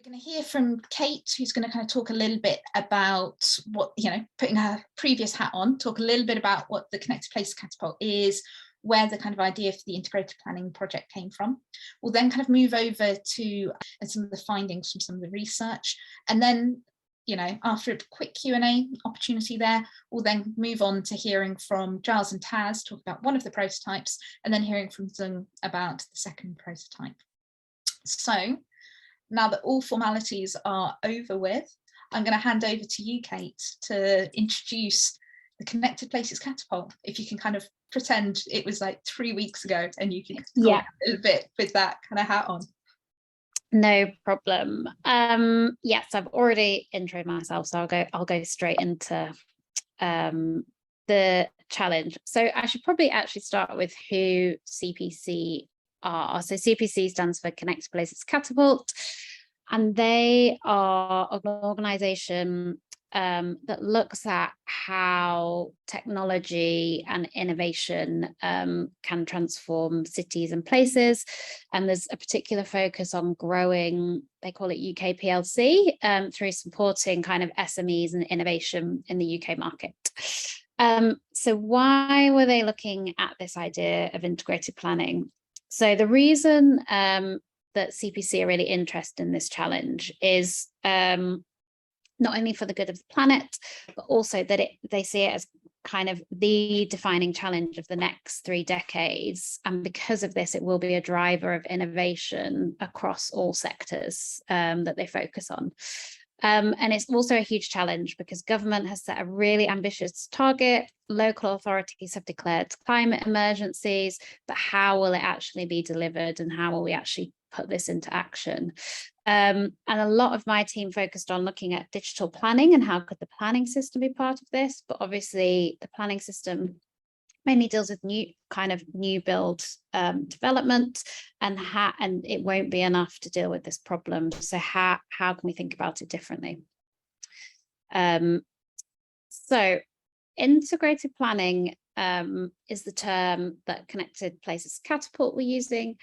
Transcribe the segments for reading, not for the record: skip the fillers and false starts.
We're going to hear from Kate, who's going to kind of talk a little bit about what, putting her previous hat on, talk a little bit about what the Connected Places Catapult is, where the kind of idea for the integrated planning project came from. We'll then kind of move over to some of the findings from some of the research. And then, after a quick Q&A opportunity there, we'll then move on to hearing from Giles and Taz, talk about one of the prototypes, and then hearing from Zung about the second prototype. So, now that all formalities are over with, I'm going to hand over to you, Kate, to introduce the Connected Places Catapult. If you can kind of pretend it was like 3 weeks ago and you can talk a little bit with that kind of hat on. No problem. Yes, I've already introed myself, so I'll go straight into the challenge. So I should probably actually start with who CPC are. So CPC stands for Connected Places Catapult, and they are an organisation that looks at how technology and innovation can transform cities and places. And there's a particular focus on growing, they call it UK PLC, through supporting kind of SMEs and innovation in the UK market. So why were they looking at this idea of integrated planning? So the reason that CPC are really interested in this challenge is not only for the good of the planet, but also that they see it as kind of the defining challenge of the next 3 decades. And because of this, it will be a driver of innovation across all sectors that they focus on. And it's also a huge challenge because government has set a really ambitious target. Local authorities have declared climate emergencies, but how will it actually be delivered and how will we actually put this into action? And a lot of my team focused on looking at digital planning and how could the planning system be part of this, but obviously the planning system mainly deals with new build development, and it won't be enough to deal with this problem. So how can we think about it differently? So integrated planning is the term that Connected Places Catapult were using,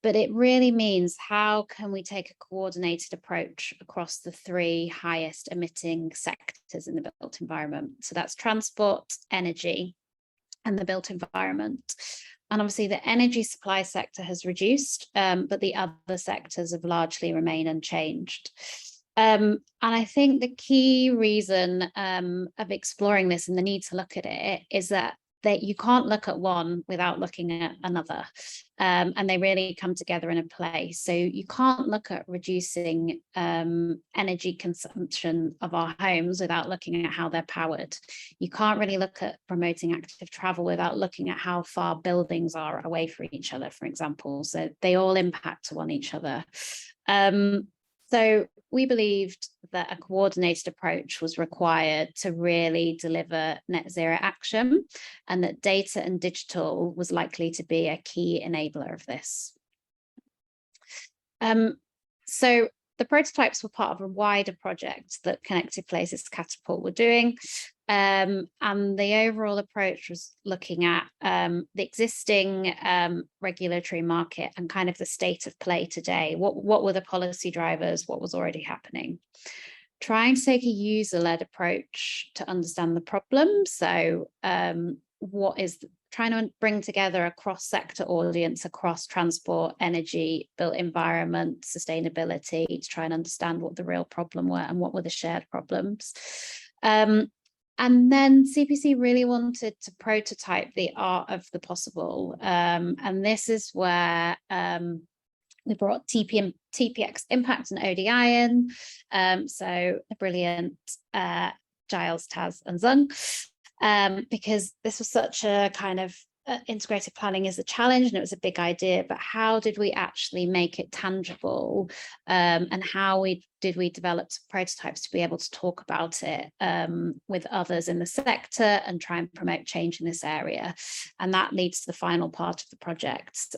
but it really means how can we take a coordinated approach across the 3 highest emitting sectors in the built environment. So that's transport, energy, and the built environment. And obviously the energy supply sector has reduced, but the other sectors have largely remained unchanged. And I think the key reason of exploring this and the need to look at it is that you can't look at one without looking at another, and they really come together in a place. So you can't look at reducing energy consumption of our homes without looking at how they're powered. You can't really look at promoting active travel without looking at how far buildings are away from each other, for example. So they all impact on each other. So we believed that a coordinated approach was required to really deliver net zero action, and that data and digital was likely to be a key enabler of this. So the prototypes were part of a wider project that Connected Places Catapult were doing. And the overall approach was looking at the existing regulatory market and kind of the state of play today. What were the policy drivers? What was already happening? Trying to take a user-led approach to understand the problem. So trying to bring together a cross-sector audience across transport, energy, built environment, sustainability, to try and understand what the real problem were and what were the shared problems. And then CPC really wanted to prototype the art of the possible. And this is where we brought TPX Impact and ODI in. So the brilliant Giles, Taz and Zung, because this was such a kind of integrated planning is a challenge and it was a big idea, but how did we actually make it tangible, and how did we develop prototypes to be able to talk about it with others in the sector and try and promote change in this area? And that leads to the final part of the project,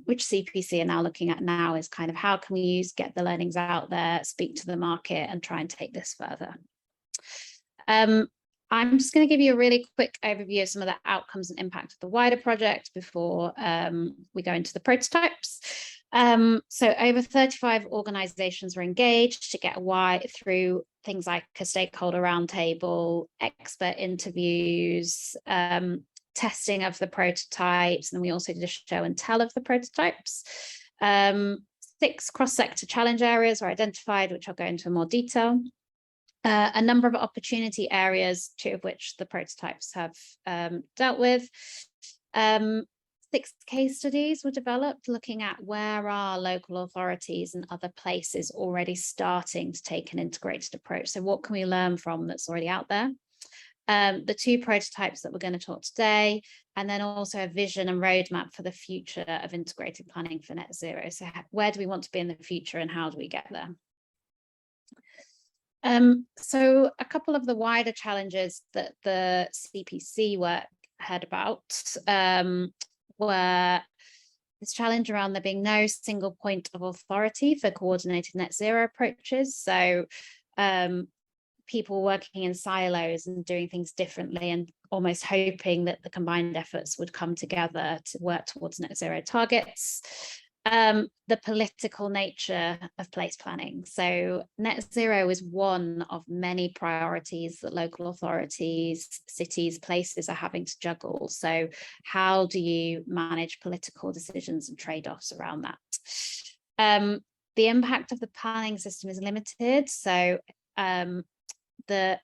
which CPC are now looking at now, is kind of how can we get the learnings out there, speak to the market and try and take this further. I'm just going to give you a really quick overview of some of the outcomes and impact of the wider project before we go into the prototypes. So over 35 organizations were engaged to get through things like a stakeholder roundtable, expert interviews, testing of the prototypes, and we also did a show and tell of the prototypes. 6 cross-sector challenge areas were identified, which I'll go into in more detail. A number of opportunity areas, 2 of which the prototypes have dealt with. 6 case studies were developed looking at where are local authorities and other places already starting to take an integrated approach. So what can we learn from that's already out there? The 2 prototypes that we're going to talk today, and then also a vision and roadmap for the future of integrated planning for net zero. So where do we want to be in the future and how do we get there? So a couple of the wider challenges that the CPC work heard about were this challenge around there being no single point of authority for coordinated net zero approaches. So people working in silos and doing things differently and almost hoping that the combined efforts would come together to work towards net zero targets. The political nature of place planning. So net zero is one of many priorities that local authorities, cities, places are having to juggle. So how do you manage political decisions and trade-offs around that? The impact of the planning system is limited. So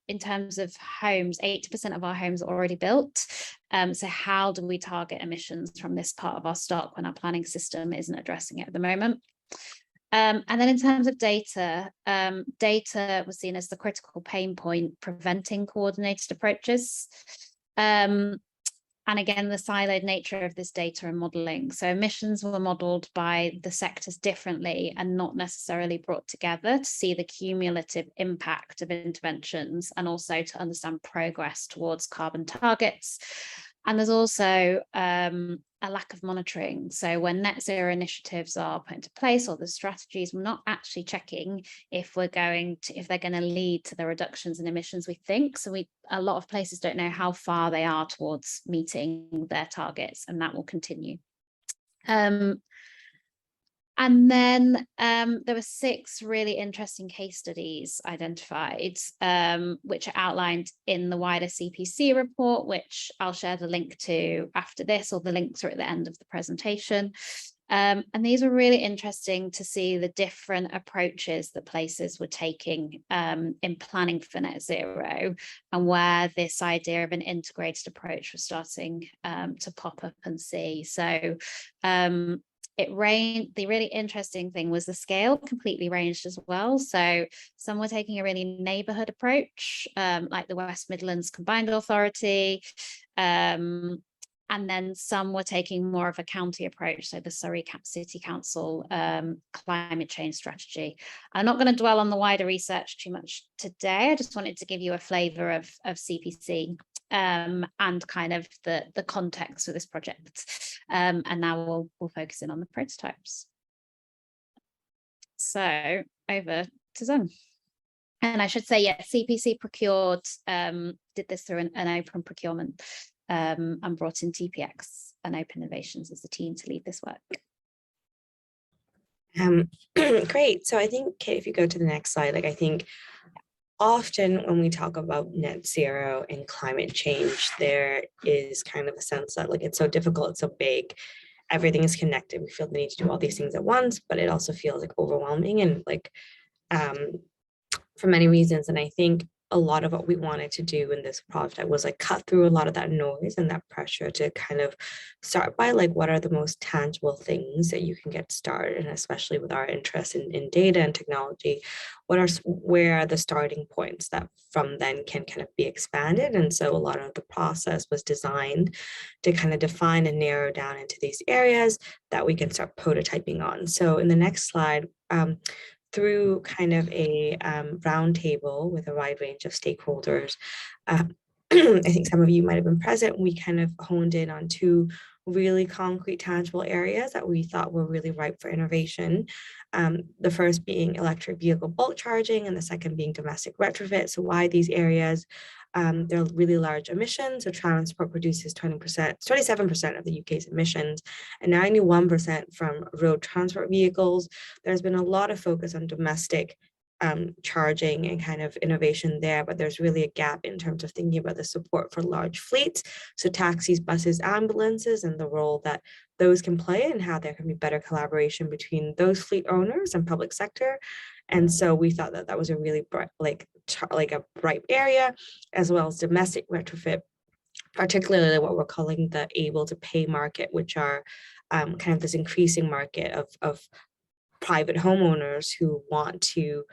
in terms of homes, 80% of our homes are already built. So how do we target emissions from this part of our stock when our planning system isn't addressing it at the moment? And then in terms of data, data was seen as the critical pain point preventing coordinated approaches. And again, the siloed nature of this data and modelling. So emissions were modelled by the sectors differently and not necessarily brought together to see the cumulative impact of interventions and also to understand progress towards carbon targets. And there's also a lack of monitoring. So when net zero initiatives are put into place or the strategies, we're not actually checking if they're going to lead to the reductions in emissions we think. So a lot of places don't know how far they are towards meeting their targets, and that will continue. And then there were 6 really interesting case studies identified, which are outlined in the wider CPC report, which I'll share the link to after this, or the links are at the end of the presentation. And these are really interesting to see the different approaches that places were taking in planning for net zero, and where this idea of an integrated approach was starting to pop up and see. So the really interesting thing was the scale completely ranged as well. So some were taking a really neighbourhood approach, like the West Midlands Combined Authority, and then some were taking more of a county approach, so the Surrey City Council climate change strategy. I'm not going to dwell on the wider research too much today. I just wanted to give you a flavour of CPC and kind of the context for this project. And now we'll focus in on the prototypes. So over to Zung. And I should say, yeah, CPC procured, did this through an open procurement, and brought in TPX and Open Innovations as the team to lead this work. Great. So I think, Kate, if you go to the next slide, I think often when we talk about net zero and climate change, there is kind of a sense that it's so difficult, it's so big, everything is connected. We feel the need to do all these things at once, but it also feels overwhelming and for many reasons. And I think a lot of what we wanted to do in this project was cut through a lot of that noise and that pressure to kind of start by what are the most tangible things that you can get started, and especially with our interest in data and technology, where are the starting points that from then can kind of be expanded. And so a lot of the process was designed to kind of define and narrow down into these areas that we can start prototyping on. So in the next slide, through kind of a roundtable with a wide range of stakeholders, I think some of you might have been present. We kind of honed in on 2 really concrete, tangible areas that we thought were really ripe for innovation. The first being electric vehicle bulk charging, and the second being domestic retrofit. So why these areas? They're really large emissions. So transport produces 27% of the UK's emissions, and 91% from road transport vehicles. There's been a lot of focus on domestic charging and kind of innovation there, but there's really a gap in terms of thinking about the support for large fleets. So taxis, buses, ambulances, and the role that those can play, and how there can be better collaboration between those fleet owners and public sector. And so we thought that that was a really bright, like a bright area, as well as domestic retrofit, particularly what we're calling the able to pay market, which are kind of this increasing market of private homeowners who want to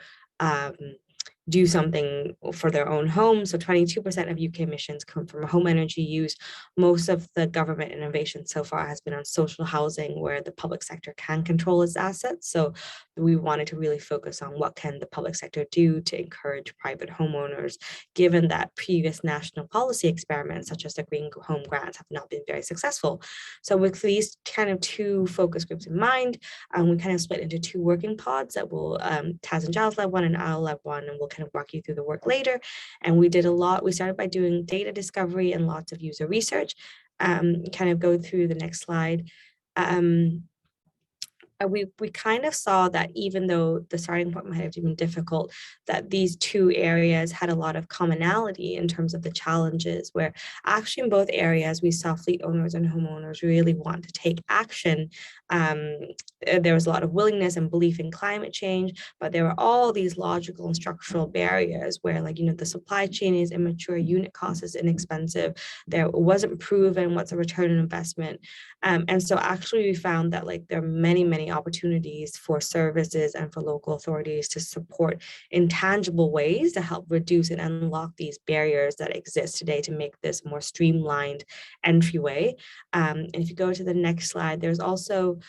do something for their own home. So 22% of UK emissions come from home energy use. Most of the government innovation so far has been on social housing, where the public sector can control its assets. So we wanted to really focus on what can the public sector do to encourage private homeowners, given that previous national policy experiments, such as the Green Home Grants, have not been very successful. So with these kind of two focus groups in mind, we kind of split into two working pods that will, Taz and Giles led one and I'll led one, and we'll kind of walk you through the work later. And we did a lot. We started by doing data discovery and lots of user research. Kind of go through the next slide. We kind of saw that even though the starting point might have been difficult, that these two areas had a lot of commonality in terms of the challenges, where actually in both areas we saw fleet owners and homeowners really want to take action. There was a lot of willingness and belief in climate change, but there were all these logical and structural barriers where, like, the supply chain is immature, unit cost is inexpensive, there wasn't proven what's a return on investment. And so actually we found that, like, there are many opportunities for services and for local authorities to support in tangible ways to help reduce and unlock these barriers that exist today to make this more streamlined entryway. And if you go to the next slide, there's also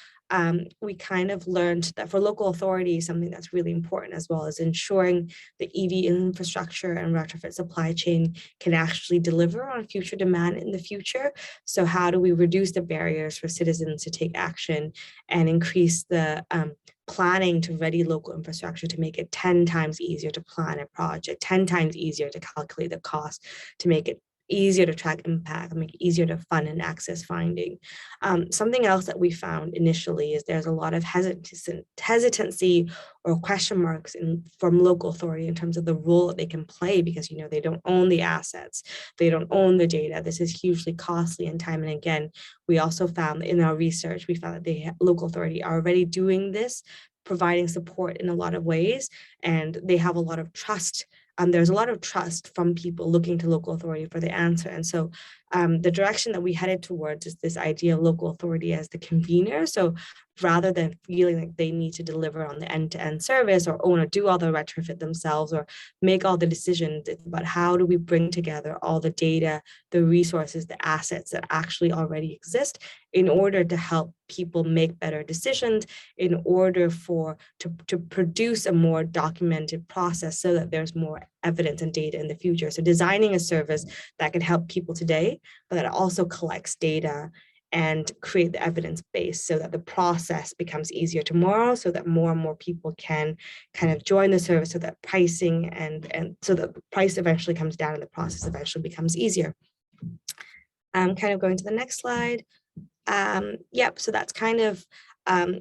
we kind of learned that for local authorities, something that's really important as well is ensuring the EV infrastructure and retrofit supply chain can actually deliver on future demand in the future. So how do we reduce the barriers for citizens to take action and increase the planning to ready local infrastructure to make it 10 times easier to plan a project, 10 times easier to calculate the cost, to make it easier to track impact, make it easier to fund and access finding. Something else that we found initially is there's a lot of hesitancy or question marks from local authority in terms of the role that they can play, because they don't own the assets, they don't own the data. This is hugely costly and time and again. We also found in our research, we found that the local authority are already doing this, providing support in a lot of ways, and they have a lot of trust. There's a lot of trust from people looking to local authority for the answer. And so the direction that we headed towards is this idea of local authority as the convener. So rather than feeling like they need to deliver on the end-to-end service or own or do all the retrofit themselves or make all the decisions, it's about how do we bring together all the data, the resources, the assets that actually already exist in order to help people make better decisions, in order to produce a more documented process so that there's more evidence and data in the future. So designing a service that can help people today, but that also collects data and create the evidence base so that the process becomes easier tomorrow, so that more and more people can kind of join the service, so that pricing and so that the price eventually comes down and the process eventually becomes easier. Kind of going to the next slide. Yep, so that's kind of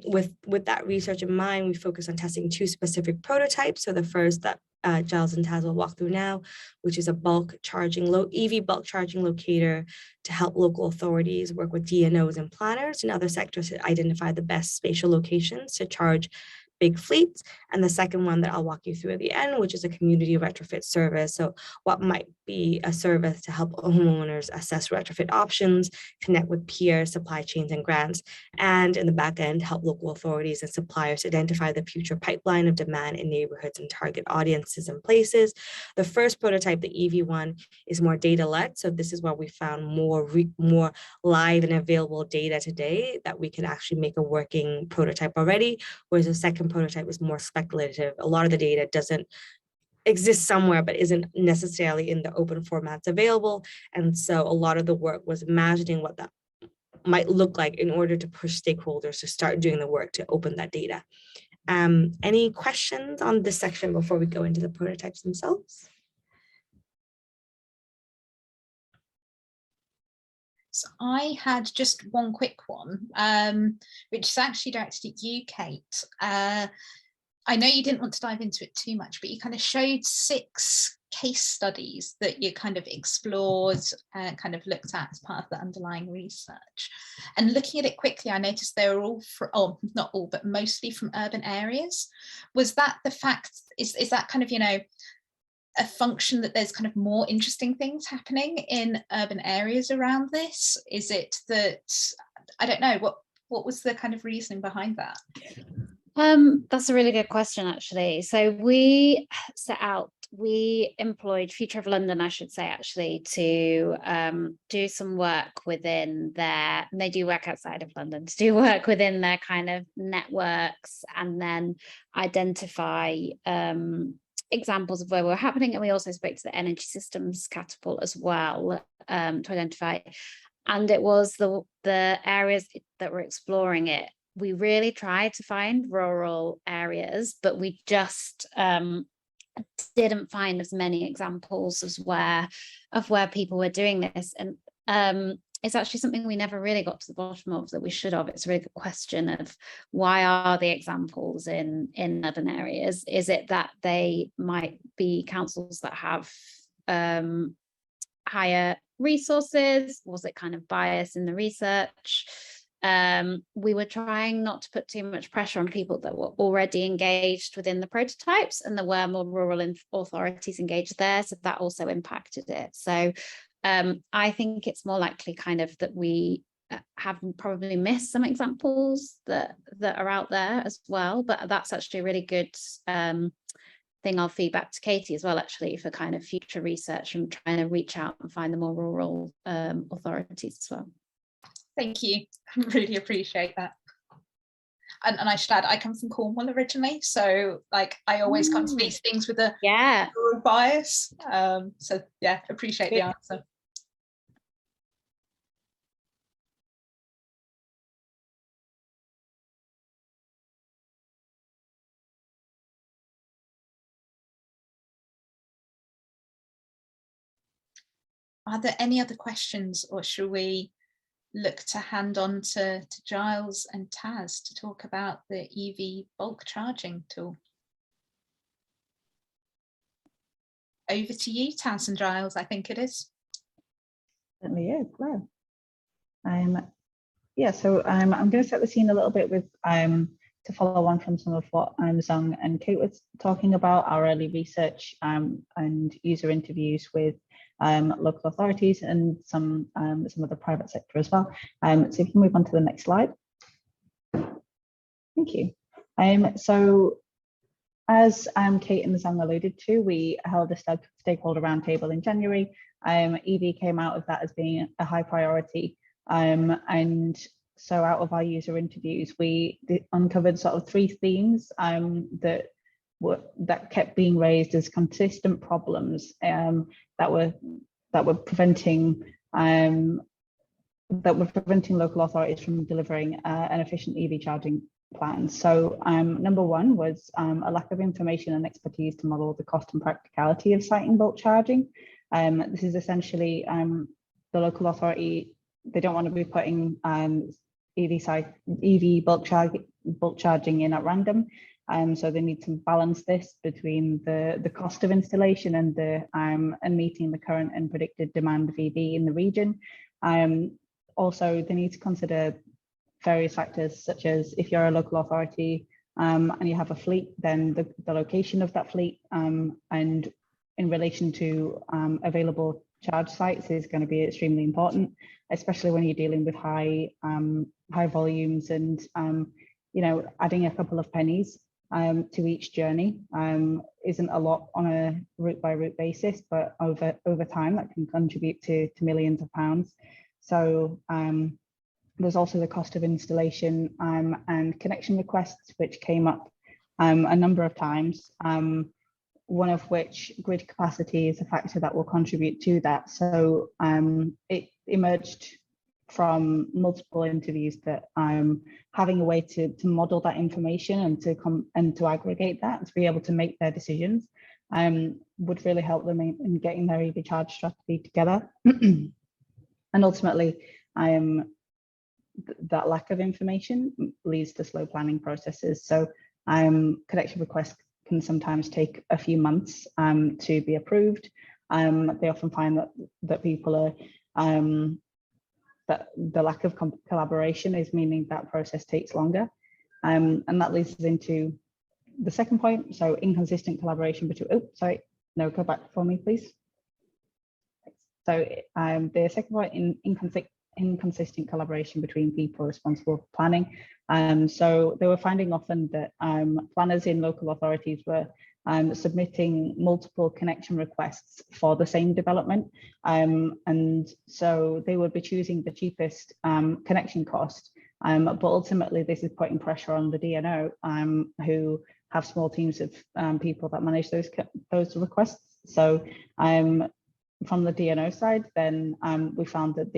with that research in mind, we focus on testing two specific prototypes. So the first that Giles and Taz will walk through now, which is a EV bulk charging locator to help local authorities work with DNOs and planners and other sectors to identify the best spatial locations to charge big fleets. And the second one that I'll walk you through at the end, which is a community retrofit service. So what might be a service to help homeowners assess retrofit options, connect with peers, supply chains and grants, and in the back end, help local authorities and suppliers identify the future pipeline of demand in neighborhoods and target audiences and places. The first prototype, the EV one, is more data-led. So this is where we found more live and available data today that we can actually make a working prototype already, whereas the second prototype is more speculative. A lot of the data doesn't exist somewhere, but isn't necessarily in the open formats available. And so a lot of the work was imagining what that might look like in order to push stakeholders to start doing the work to open that data. Any questions on this section before we go into the prototypes themselves? So I had just one quick one, which is actually directed at you, Kate. I know you didn't want to dive into it too much, but you kind of showed 6 case studies that you kind of explored and kind of looked at as part of the underlying research. And looking at it quickly, I noticed they were all from, oh, not all, but mostly from urban areas. Was that the fact, is that kind of, you know, a function that there's kind of more interesting things happening in urban areas around this? Is it that, I don't know, what was the kind of reasoning behind that? That's a really good question, actually. So we employed Future of London, I should say, actually, to do some work within their, and they do work outside of London, to do work within their kind of networks and then identify examples of where we're happening. And we also spoke to the Energy Systems Catapult as well to identify. And it was the areas that were exploring it. We really tried to find rural areas, but we just didn't find as many examples of where people were doing this. And it's actually something we never really got to the bottom of, that we should have. It's a really good question of why are the examples in urban areas? Is it that they might be councils that have higher resources? Was it kind of bias in the research? We were trying not to put too much pressure on people that were already engaged within the prototypes, and there were more rural authorities engaged there, so that also impacted it. So I think it's more likely kind of that we have probably missed some examples that are out there as well, but that's actually a really good thing I'll feed back to Katie as well, actually, for kind of future research and trying to reach out and find the more rural authorities as well. Thank you. I really appreciate that. And I should add, I come from Cornwall originally, so like I always come to these things with a rural bias. So yeah, appreciate the answer. Are there any other questions, or should we look to hand on to Giles and Taz to talk about the EV bulk charging tool? Over to you, Taz and Giles, I think it is. Certainly is. Hello. Yeah, so I'm going to set the scene a little bit with to follow on from some of what Zung and Kate was talking about, our early research and user interviews with local authorities and some of the private sector as well. So if you can move on to the next slide. Thank you. So as Kate and Zung alluded to, we held a stakeholder roundtable in January. EV came out of that as being a high priority. And so out of our user interviews, we uncovered sort of 3 themes that kept being raised as consistent problems that were preventing local authorities from delivering an efficient EV charging plan. So number 1 was a lack of information and expertise to model the cost and practicality of siting bulk charging. This is essentially the local authority, they don't want to be putting EV bulk charging in at random. So they need to balance this between the cost of installation and meeting the current and predicted demand of EV in the region. Also, they need to consider various factors, such as if you're a local authority and you have a fleet, then the location of that fleet and in relation to available charge sites is going to be extremely important, especially when you're dealing with high volumes and you know, adding a couple of pennies to each journey isn't a lot on a route by route basis, but over time that can contribute to millions of pounds. So there's also the cost of installation and connection requests, which came up a number of times, one of which grid capacity is a factor that will contribute to that. So it emerged from multiple interviews that having a way to model that information and to aggregate that, to be able to make their decisions would really help them in getting their EV charge strategy together. And ultimately, that lack of information leads to slow planning processes. So connection requests can sometimes take a few months to be approved. They often find that people are that the lack of collaboration is meaning that process takes longer, and that leads us into the second point. So inconsistent collaboration between. Oh, sorry, no, go back for me, please. So the second point, inconsistent collaboration between people responsible for planning. So they were finding often that planners in local authorities were submitting multiple connection requests for the same development. And so they would be choosing the cheapest connection cost. But ultimately, this is putting pressure on the DNO, who have small teams of people that manage those requests. So from the DNO side, then we found that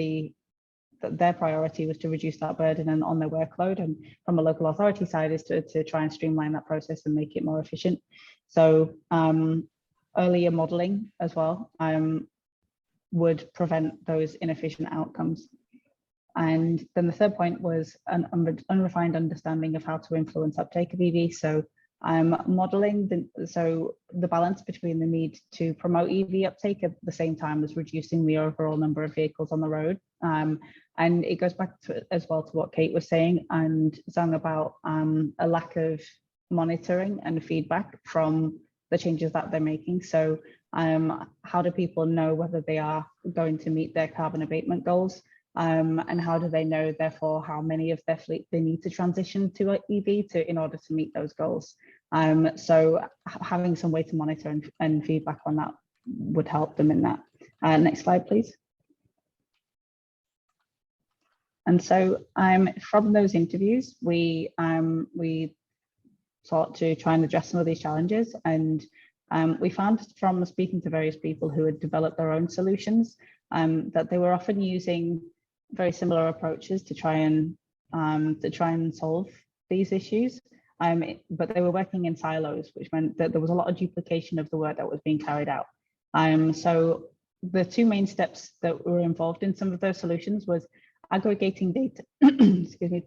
their priority was to reduce that burden and on their workload, and from a local authority side is to try and streamline that process and make it more efficient. So earlier modeling as well would prevent those inefficient outcomes. And then the third point was an unrefined understanding of how to influence uptake of EV. So modeling the balance between the need to promote EV uptake at the same time as reducing the overall number of vehicles on the road. And it goes back to as well to what Kate was saying and Zung about a lack of monitoring and feedback from the changes that they're making. So how do people know whether they are going to meet their carbon abatement goals? And how do they know, therefore, how many of their fleet they need to transition to EV in order to meet those goals? So having some way to monitor and feedback on that would help them in that. Next slide, please. And so from those interviews, we sought to try and address some of these challenges. And we found from speaking to various people who had developed their own solutions that they were often using very similar approaches to try and solve these issues, but they were working in silos, which meant that there was a lot of duplication of the work that was being carried out. So the two main steps that were involved in some of those solutions was aggregating data,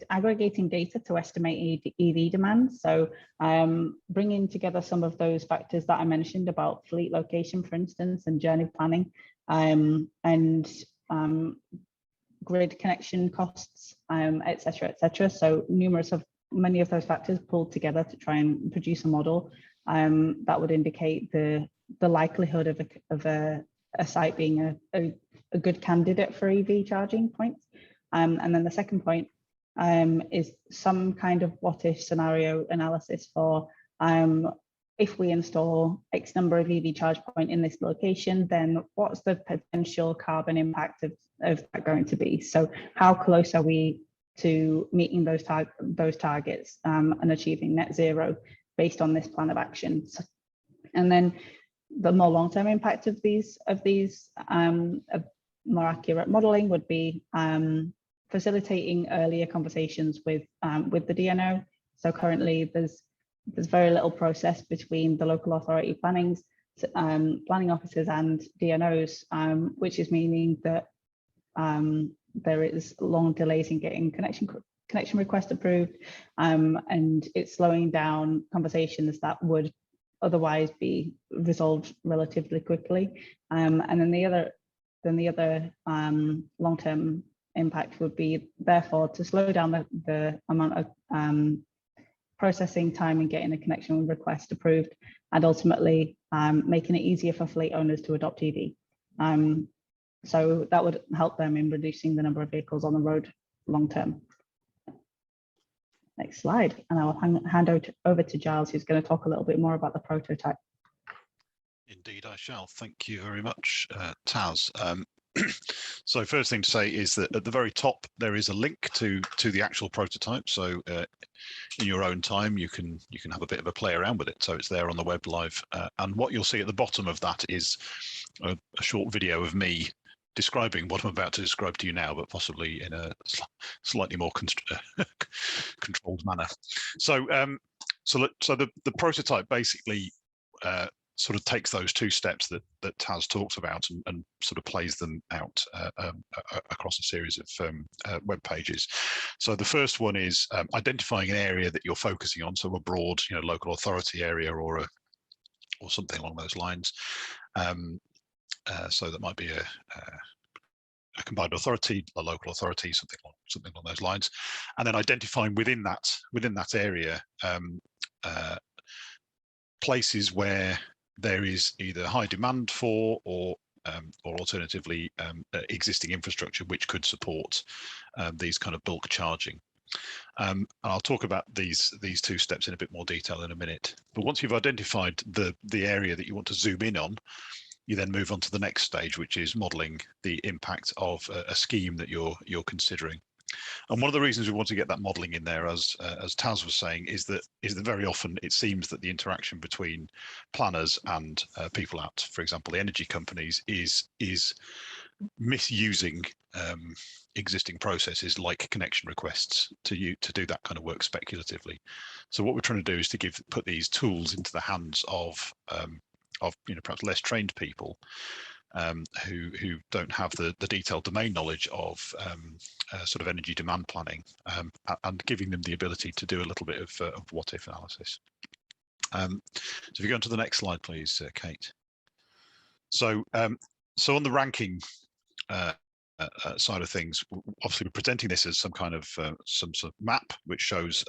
aggregating data to estimate EV demand. So bringing together some of those factors that I mentioned about fleet location, for instance, and journey planning, and grid connection costs, et cetera. So many of those factors pulled together to try and produce a model that would indicate the likelihood of a site being a good candidate for EV charging points. And then the second point is some kind of what if scenario analysis for if we install X number of EV charge point in this location, then what's the potential carbon impact of that going to be? So how close are we to meeting those targets and achieving net zero based on this plan of action? And then the more long-term impact of these more accurate modeling would be facilitating earlier conversations with the DNO. So currently there's very little process between the local authority planning officers and DNOs, which is meaning that there is long delays in getting connection request approved, and it's slowing down conversations that would otherwise be resolved relatively quickly. And then the other long-term impact would be therefore to slow down the amount of processing time and getting a connection request approved, and ultimately making it easier for fleet owners to adopt EV. So that would help them in reducing the number of vehicles on the road long term. Next slide, and I'll hand over to Giles, who's going to talk a little bit more about the prototype. Indeed, I shall. Thank you very much, Taz. So first thing to say is that at the very top there is a link to the actual prototype. So in your own time you can have a bit of a play around with it. So it's there on the web live, and what you'll see at the bottom of that is a short video of me describing what I'm about to describe to you now, but possibly in a slightly more controlled manner. So the prototype basically sort of takes those two steps that Taz talks about and sort of plays them out across a series of web pages. So the first one is identifying an area that you're focusing on, so a broad, local authority area or something along those lines. So that might be a combined authority, a local authority, something along those lines, and then identifying within that area places where there is either high demand for or alternatively existing infrastructure which could support these kind of bulk charging. And I'll talk about these two steps in a bit more detail in a minute. But once you've identified the area that you want to zoom in on, you then move on to the next stage, which is modelling the impact of a scheme that you're considering. And one of the reasons we want to get that modelling in there, as Taz was saying, is that very often it seems that the interaction between planners and people at, for example, the energy companies is misusing existing processes like connection requests to do that kind of work speculatively. So what we're trying to do is to put these tools into the hands of perhaps less trained people who don't have the detailed domain knowledge of sort of energy demand planning, and giving them the ability to do a little bit of what if analysis. So if you go on to the next slide, please, Kate. So on the ranking side of things, obviously we're presenting this as some kind of some sort of map which shows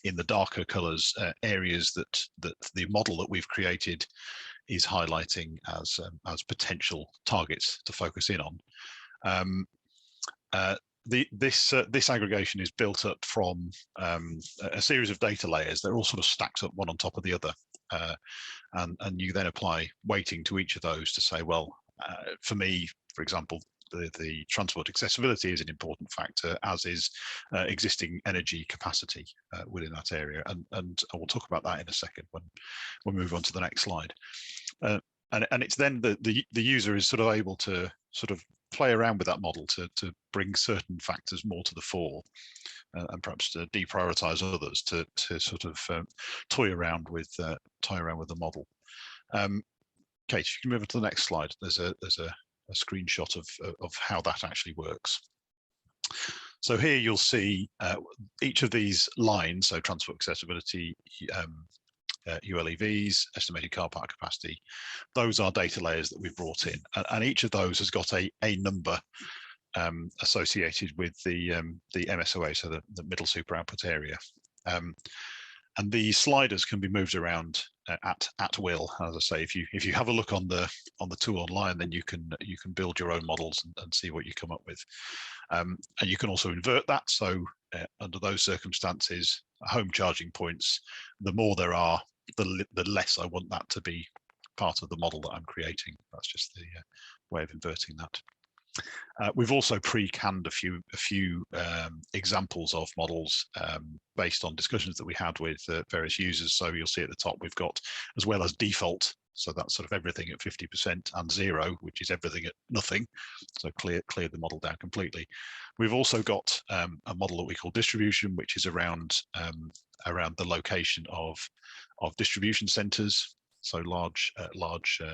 in the darker colors areas that the model that we've created is highlighting as potential targets to focus in on. This aggregation is built up from a series of data layers. They're all sort of stacked up one on top of the other, and you then apply weighting to each of those to say, well, for me, for example, the transport accessibility is an important factor, as is existing energy capacity within that area, and I will talk about that in a second when we move on to the next slide. And it's then the user is sort of able to sort of play around with that model to bring certain factors more to the fore, and perhaps to deprioritize others to sort of toy around with the model. Kate, if you can move on to the next slide. There's a screenshot of how that actually works. So here you'll see each of these lines, so transport accessibility, ULEVs, estimated car park capacity, those are data layers that we've brought in, and each of those has got a number associated with the MSOA, so the middle super output area. And the sliders can be moved around at will. As I say, if you have a look on the tool online, then you can build your own models and see what you come up with. And you can also invert that. So under those circumstances, home charging points, the more there are, the less I want that to be part of the model that I'm creating. That's just the way of inverting that. We've also pre-canned a few examples of models based on discussions that we had with various users. So you'll see at the top we've got, as well as default, so that's sort of everything at 50%, and 0, which is everything at nothing. So clear the model down completely. We've also got a model that we call distribution, which is around the location of distribution centers. So large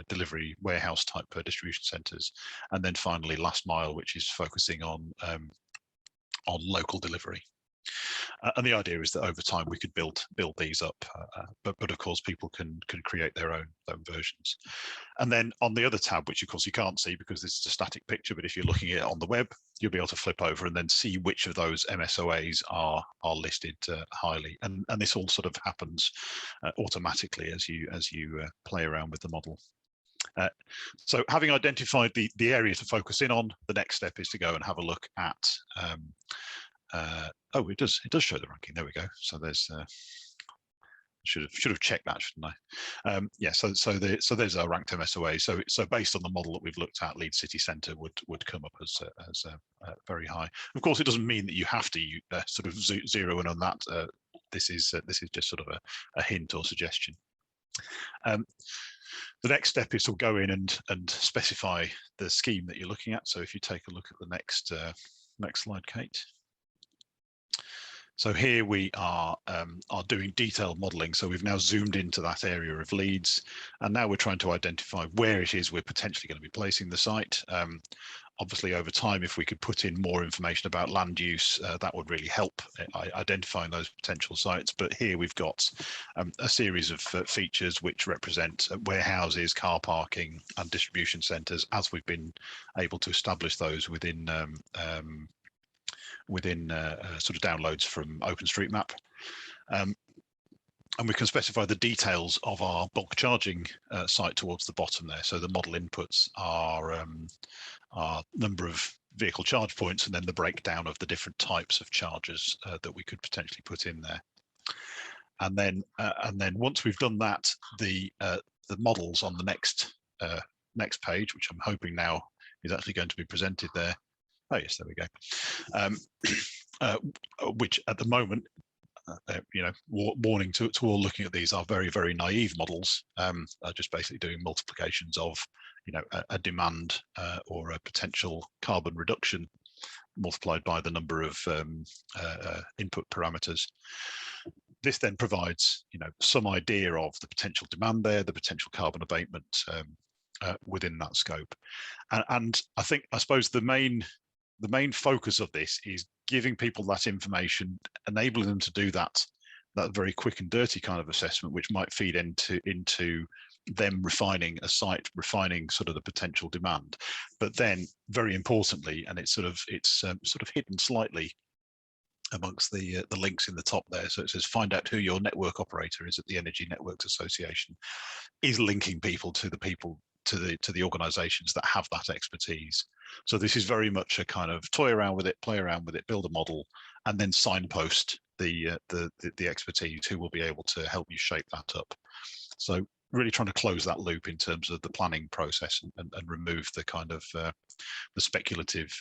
delivery warehouse type distribution centers, and then finally last mile, which is focusing on local delivery. And the idea is that over time we could build these up, but of course people can create their own versions. And then on the other tab, which of course you can't see because this is a static picture, but if you're looking at it on the web, you'll be able to flip over and then see which of those MSOAs are listed highly. And this all sort of happens automatically as you play around with the model. So having identified the area to focus in on, the next step is to go and have a look at oh, it does show the ranking. There we go. So there's should have checked that, shouldn't I? Yeah. So there's our ranked MSOA. So based on the model that we've looked at, Leeds City Centre would come up as very high. Of course, it doesn't mean that you have to sort of zero in on that. This is just sort of a hint or suggestion. The next step is to go in and specify the scheme that you're looking at. So if you take a look at the next slide, Kate. So here we are doing detailed modelling. So we've now zoomed into that area of Leeds, and now we're trying to identify where it is we're potentially going to be placing the site. Obviously, over time, if we could put in more information about land use, that would really help identifying those potential sites. But here we've got a series of features which represent warehouses, car parking, and distribution centres, as we've been able to establish those within sort of downloads from OpenStreetMap. And we can specify the details of our bulk charging site towards the bottom there. So the model inputs are number of vehicle charge points, and then the breakdown of the different types of chargers that we could potentially put in there. And then once we've done that, the models on the next page, which I'm hoping now is actually going to be presented there. Oh yes, there we go. Which at the moment, warning to all looking at these, are very, very naive models. Are just basically doing multiplications of, a demand or a potential carbon reduction multiplied by the number of input parameters. This then provides, some idea of the potential demand there, the potential carbon abatement within that scope. And I suppose the main focus of this is giving people that information, enabling them to do that very quick and dirty kind of assessment, which might feed into them refining a site, refining sort of the potential demand. But then, very importantly, and it's sort of hidden slightly amongst the links in the top there. So it says, find out who your network operator is at the Energy Networks Association, is linking people to the organizations that have that expertise. So this is very much a kind of toy around with it, play around with it, build a model, and then signpost the expertise who will be able to help you shape that up. So really trying to close that loop in terms of the planning process and remove the kind of the speculative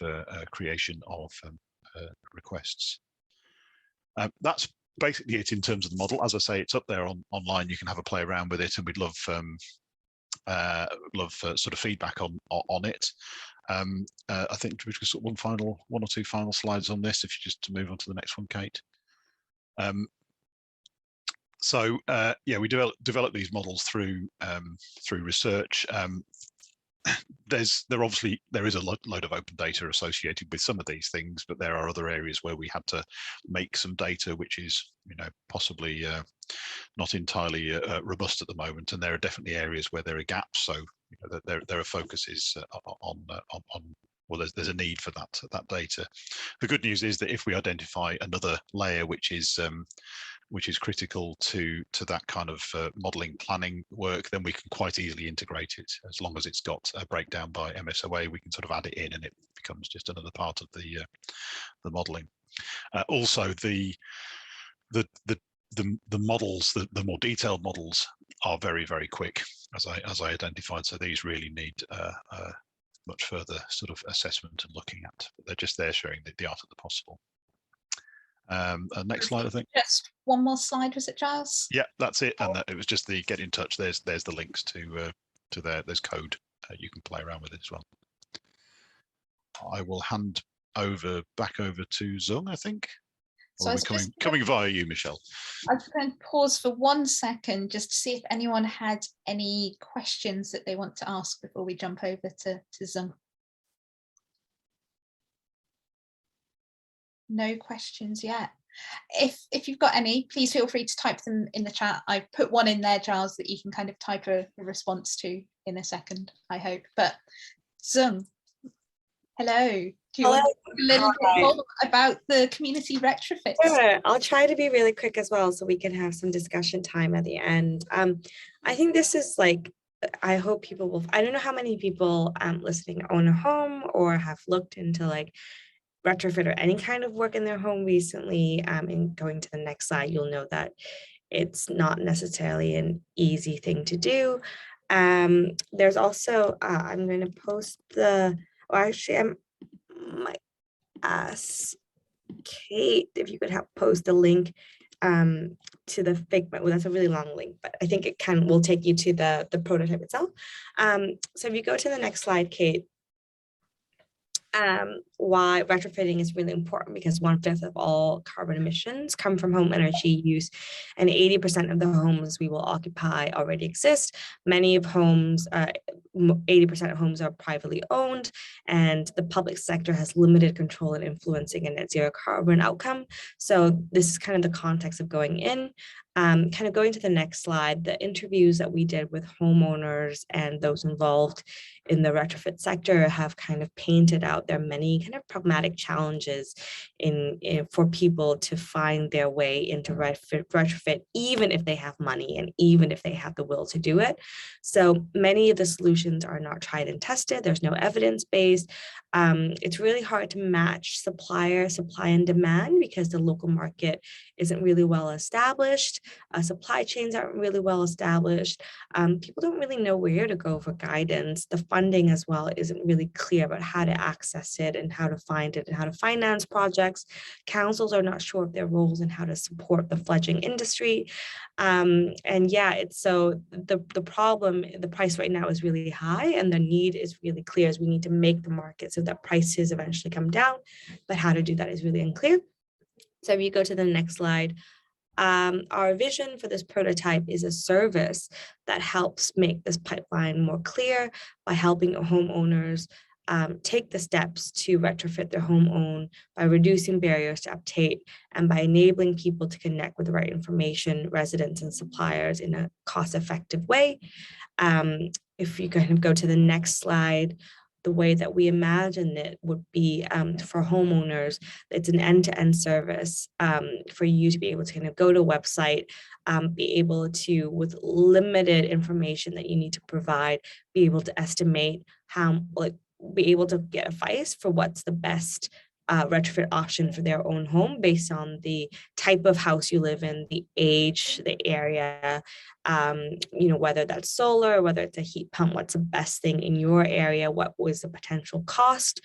creation of requests. That's basically it in terms of the model. As I say, it's up there online. You can have a play around with it, and we'd love sort of feedback on it. I think we've just got one or two final slides on this. If you just to move on to the next one, Kate. Yeah, we develop these models through research. There is a load of open data associated with some of these things, but there are other areas where we had to make some data which is possibly not entirely robust at the moment, and there are definitely areas where there are gaps. So there are focuses on well, there's a need for that data. The good news is that if we identify another layer which is critical to that kind of modelling planning work, then we can quite easily integrate it. As long as it's got a breakdown by MSOA, we can sort of add it in, and it becomes just another part of the modelling. Also, the models, the more detailed models, are very, very quick, as I identified. So these really need much further sort of assessment and looking at. But they're just there showing the art of the possible. Next slide, I think. Just one more slide, was it, Giles? Yeah, that's it. And it was just the get in touch. There's the links to there's code. You can play around with it as well. I will hand back over to Zung, I think. So or are we coming via you, Michelle? I was going to pause for 1 second just to see if anyone had any questions that they want to ask before we jump over to Zung. No questions yet. If you've got any, please feel free to type them in the chat. I put one in there, Giles, that you can kind of type a response to in a second, I hope. But Zung, hello. Do you want to talk a little bit more about the community retrofits? Sure. I'll try to be really quick as well, so we can have some discussion time at the end. I think this is like, I hope people will, I don't know how many people listening own a home or have looked into like retrofit or any kind of work in their home recently. And going to the next slide, you'll know that it's not necessarily an easy thing to do. There's also, I'm going to post might ask Kate if you could help post a link to the Figma. Well, that's a really long link, but I think will take you to the prototype itself. So if you go to the next slide, Kate, why retrofitting is really important, because 1/5 of all carbon emissions come from home energy use, and 80% of the homes we will occupy already exist. Many of homes, 80% of homes are privately owned, and the public sector has limited control in influencing a net zero carbon outcome. So this is kind of the context of going in. Kind of going to the next slide, the interviews that we did with homeowners and those involved in the retrofit sector have kind of painted out there are many kind of pragmatic challenges for people to find their way into retrofit, even if they have money and even if they have the will to do it. So many of the solutions are not tried and tested. There's no evidence base. It's really hard to match supply and demand because the local market isn't really well established. Supply chains aren't really well established. People don't really know where to go for guidance. The funding as well isn't really clear about how to access it and how to find it and how to finance projects. Councils are not sure of their roles and how to support the fledgling industry. And yeah, it's so the problem, the price right now is really high, and the need is really clear, as we need to make the market so that prices eventually come down, but how to do that is really unclear. So if you go to the next slide, our vision for this prototype is a service that helps make this pipeline more clear by helping homeowners take the steps to retrofit their home by reducing barriers to uptake and by enabling people to connect with the right information, residents and suppliers in a cost-effective way. If you kind of go to the next slide, the way that we imagine it would be for homeowners, it's an end-to-end service for you to be able to kind of go to a website, be able to, with limited information that you need to provide, be able to estimate how, be able to get advice for what's the best retrofit option for their own home based on the type of house you live in, the age, the area, whether that's solar, whether it's a heat pump, what's the best thing in your area, what was the potential cost,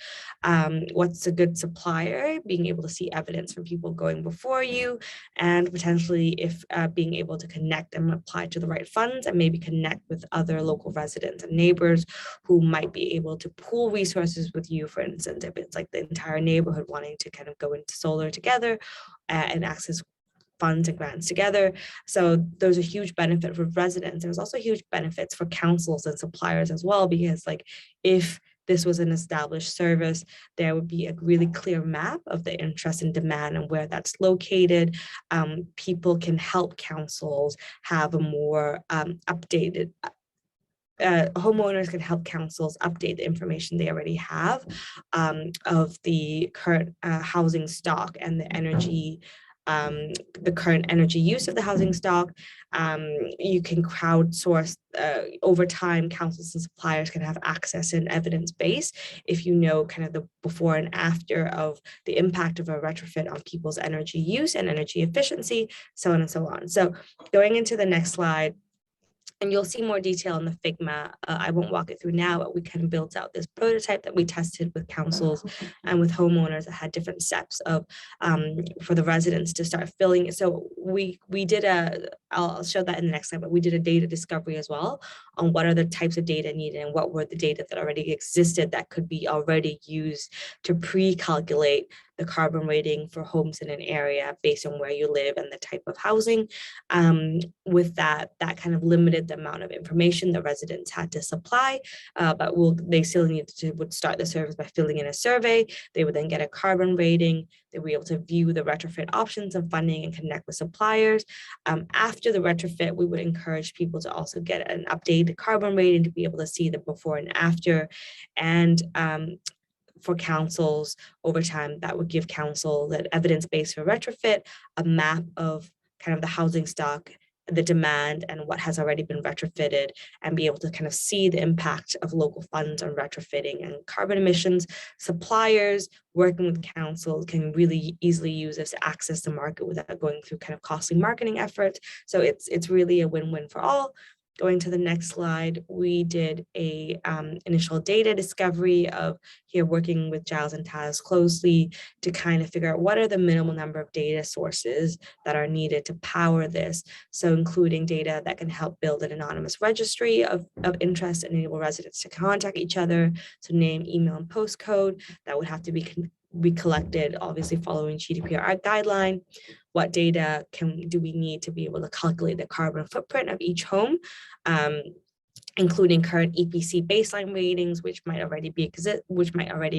what's a good supplier, being able to see evidence from people going before you, and potentially if being able to connect and apply to the right funds and maybe connect with other local residents and neighbors who might be able to pool resources with you. For instance, if it's like the entire neighborhood wanting to kind of go into solar together and access funds and grants together. So there's a huge benefit for residents. There's also huge benefits for councils and suppliers as well, because if this was an established service, there would be a really clear map of the interest and demand and where that's located. People can help councils have a more updated homeowners can help councils update the information they already have of the current housing stock and the current energy use of the housing stock. You can crowdsource over time. Councils and suppliers can have access and evidence base if you know kind of the before and after of the impact of a retrofit on people's energy use and energy efficiency, so on and so on. So going into the next slide, and you'll see more detail in the Figma. I won't walk it through now, but we kind of built out this prototype that we tested with councils and with homeowners that had different steps of for the residents to start filling it. So we did I'll show that in the next slide, but we did a data discovery as well on what are the types of data needed and what were the data that already existed that could be already used to pre-calculate the carbon rating for homes in an area based on where you live and the type of housing. With that kind of limited the amount of information the residents had to supply, but they still would start the service by filling in a survey. They would then get a carbon rating. They would be able to view the retrofit options and funding and connect with suppliers. After the retrofit, we would encourage people to also get an updated carbon rating to be able to see the before and after. And for councils over time, that would give council that evidence base for retrofit, a map of kind of the housing stock, the demand, and what has already been retrofitted, and be able to kind of see the impact of local funds on retrofitting and carbon emissions. Suppliers working with councils can really easily use this to access the market without going through kind of costly marketing efforts. So it's really a win-win for all. Going to the next slide, we did a initial data discovery of here working with Giles and Taz closely to kind of figure out what are the minimal number of data sources that are needed to power this. So including data that can help build an anonymous registry of interest and enable residents to contact each other. So name, email, and postcode that would have to be collected, obviously following GDPR guideline. What data do we need to be able to calculate the carbon footprint of each home, including current EPC baseline ratings, which might already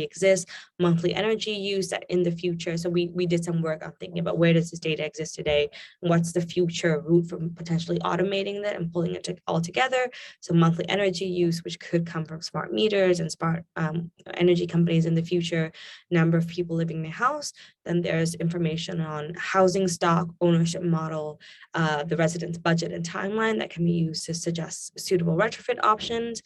exist, monthly energy use that in the future. So we did some work on thinking about where does this data exist today, and what's the future route from potentially automating that and pulling it all together. So monthly energy use, which could come from smart meters and smart energy companies in the future, number of people living in the house. Then there's information on housing stock, ownership model, the resident's budget and timeline that can be used to suggest suitable retrofit options,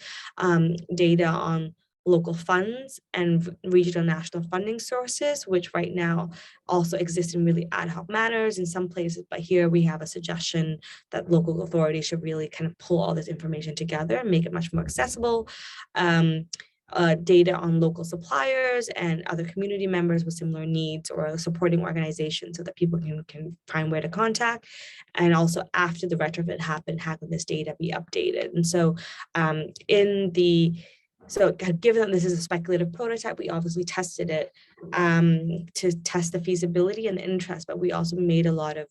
data on local funds and regional national funding sources, which right now also exist in really ad hoc manners in some places, but here we have a suggestion that local authorities should really kind of pull all this information together and make it much more accessible. Data on local suppliers and other community members with similar needs or supporting organizations so that people can find where to contact. And also after the retrofit happened, how can this data be updated? And so given that this is a speculative prototype, we obviously tested it to test the feasibility and the interest, but we also made a lot of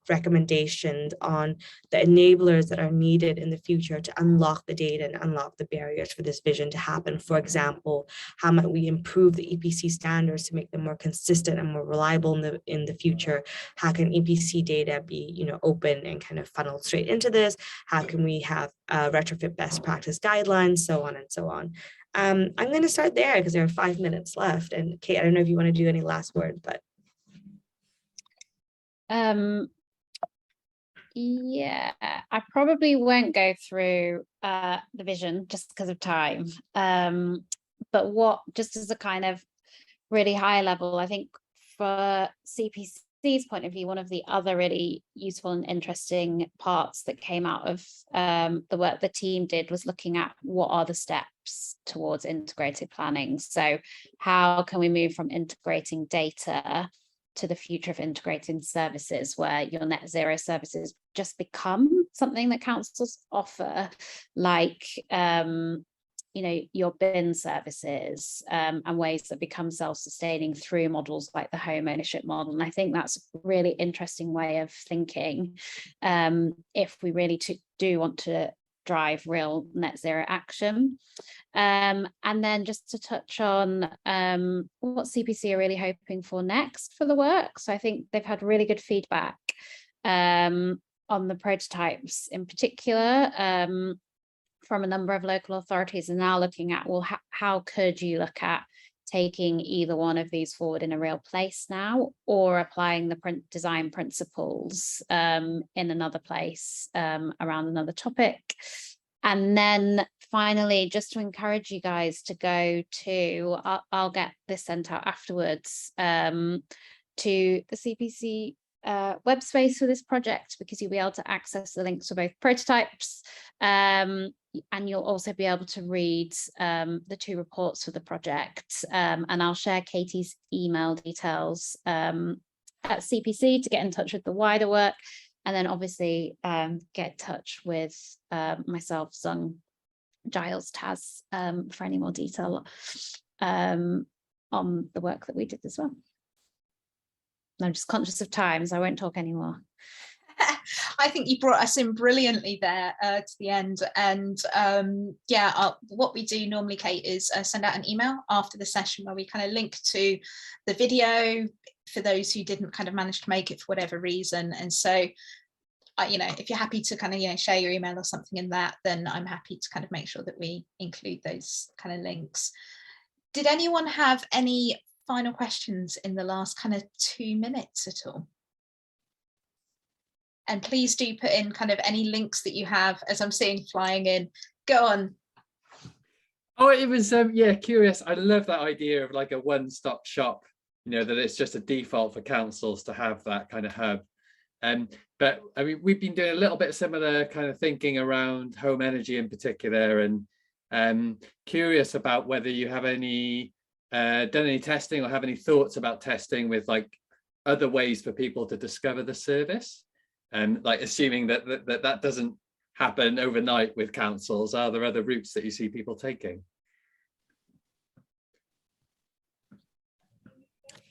recommendations on the enablers that are needed in the future to unlock the data and unlock the barriers for this vision to happen. For example, how might we improve the EPC standards to make them more consistent and more reliable in the future? How can EPC data be open and kind of funneled straight into this? How can we have retrofit best practice guidelines, so on and so on. I'm going to start there because there are 5 minutes left. And Kate, I don't know if you want to do any last word, but yeah, I probably won't go through the vision just because of time. But just as a kind of really high level, I think for CPC's point of view, one of the other really useful and interesting parts that came out of the work the team did was looking at what are the steps towards integrated planning. So how can we move from integrating data to the future of integrating services, where your net zero services just become something that councils offer, like your bin services, and ways that become self-sustaining through models like the home ownership model. And I think that's a really interesting way of thinking if we really do want to drive real net zero action. And then just to touch on what CPC are really hoping for next for the work. So I think they've had really good feedback on the prototypes in particular from a number of local authorities, and now looking at, well, how could you look at taking either one of these forward in a real place now, or applying the design principles in another place around another topic. And then finally, just to encourage you guys to go to, I'll get this sent out afterwards, to the CPC web space for this project, because you'll be able to access the links for both prototypes, and you'll also be able to read the 2 reports for the project. And I'll share Katie's email details at CPC to get in touch with the wider work. And then obviously get in touch with myself, Zung, Giles, Taz, for any more detail on the work that we did as well. I'm just conscious of time, so I won't talk anymore. I think you brought us in brilliantly there to the end. And what we do normally, Kate, is send out an email after the session where we kind of link to the video for those who didn't kind of manage to make it for whatever reason. And so, if you're happy to kind of, share your email or something in that, then I'm happy to kind of make sure that we include those kind of links. Did anyone have any final questions in the last kind of 2 minutes at all? And please do put in kind of any links that you have, as I'm seeing flying in. Go on. Oh, it was curious. I love that idea of like a one-stop shop, that it's just a default for councils to have that kind of hub. But I mean, we've been doing a little bit similar kind of thinking around home energy in particular, and curious about whether you have any done any testing or have any thoughts about testing with like other ways for people to discover the service, and like assuming that doesn't happen overnight with councils. Are there other routes that you see people taking?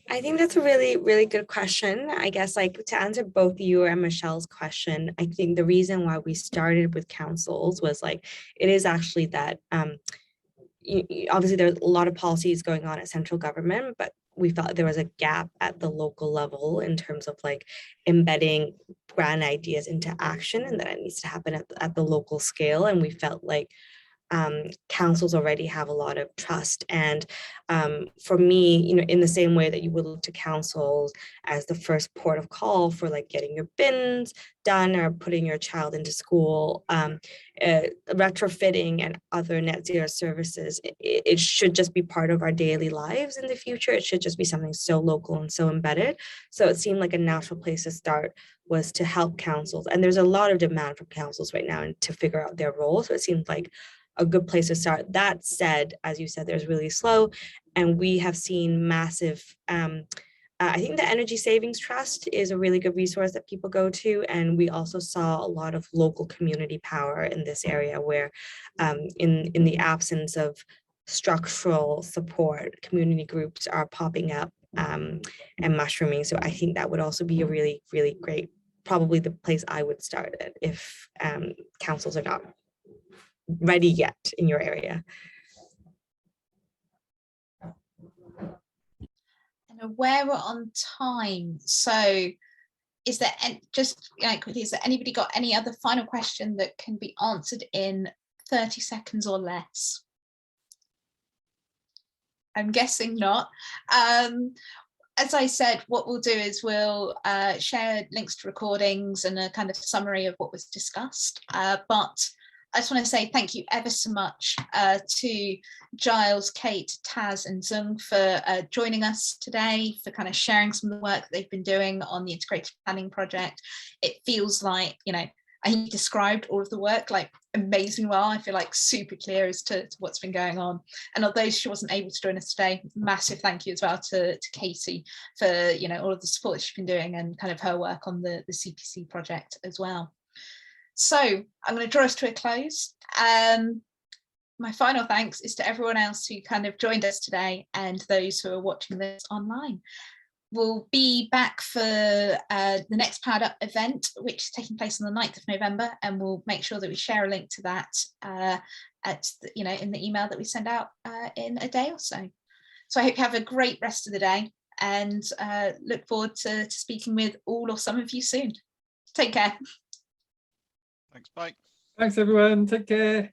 I think that's a really, really good question. I guess like to answer both you and Michelle's question, I think the reason why we started with councils was like, it is actually that obviously there's a lot of policies going on at central government, but we felt there was a gap at the local level in terms of like embedding grand ideas into action, and that it needs to happen at the local scale. And we felt like councils already have a lot of trust. And for me, you know, in the same way that you would look to councils as the first port of call for like getting your bins done or putting your child into school, retrofitting and other net zero services, it should just be part of our daily lives in the future. It should just be something so local and so embedded. So it seemed like a natural place to start was to help councils. And there's a lot of demand from councils right now to figure out their role. So it seemed like a good place to start. That said, as you said, there's really slow, and we have seen massive, I think the Energy Savings Trust is a really good resource that people go to. And we also saw a lot of local community power in this area where in the absence of structural support, community groups are popping up and mushrooming. So I think that would also be a really, really great, probably the place I would start at if councils are not ready yet in your area. And aware we're on time, so is there just quickly, is there anybody got any other final question that can be answered in 30 seconds or less? I'm guessing not. As I said, what we'll do is we'll share links to recordings and a kind of summary of what was discussed, but I just want to say thank you ever so much to Giles, Kate, Taz and Zung for joining us today, for kind of sharing some of the work that they've been doing on the integrated planning project. It feels like, you know, I think you described all of the work like amazingly well. I feel like super clear as to what's been going on. And although she wasn't able to join us today, massive thank you as well to Katie for, you know, all of the support she's been doing and kind of her work on the CPC project as well. So I'm going to draw us to a close. My final thanks is to everyone else who kind of joined us today and those who are watching this online. We'll be back for the next Powered Up event, which is taking place on the 9th of November, and we'll make sure that we share a link to that in the email that we send out in a day or so. So I hope you have a great rest of the day, and look forward to speaking with all or some of you soon. Take care. Thanks, bye. Thanks everyone, take care.